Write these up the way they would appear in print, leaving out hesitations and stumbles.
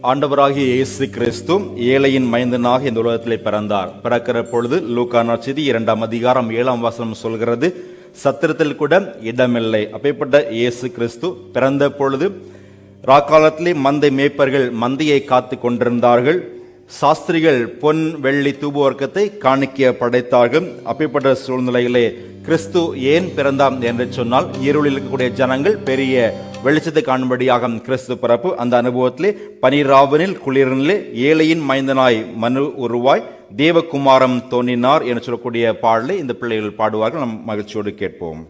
ஆண்டவராகிய இயேசு கிறிஸ்து ஏழையின் மைந்தனாக இந்த உலகத்திலே பிறந்தார். பிறக்கிற பொழுது லூக்கா நற்செய்தி 2ஆம் அதிகாரம் 7ஆம் வசனம் சொல்கிறது, சத்திரத்தில் கூட இடமில்லை. அப்பேற்பட்ட இயேசு கிறிஸ்து பிறந்த பொழுது ராக்காலத்திலே மந்தை மேய்ப்பர்கள் மந்தையை காத்து கொண்டிருந்தார்கள். சாஸ்திரிகள் பொன் வெள்ளி தூபவர்க்கத்தை காணிக்க படைத்தார்கள். அப்பேற்பட்ட சூழ்நிலையிலே கிறிஸ்து ஏன் பிறந்தார் என்று சொன்னால், இருளில் இருக்கக்கூடிய ஜனங்கள் பெரிய வெளிச்சத்தை காணும்படியாக கிறிஸ்து பிறப்பு. அந்த அனுபவத்திலே பனிராவனில் குளிரிலே ஏழையின் மைந்தனாய் மனு உருவாய் தேவகுமாரம் தோன்றினார் என்று சொல்லக்கூடிய பாடலை இந்த பிள்ளைகள் பாடுவார்கள். நம் மகிழ்ச்சியோடு கேட்போம்.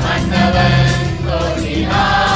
மன்னவன் தோன்றினார்.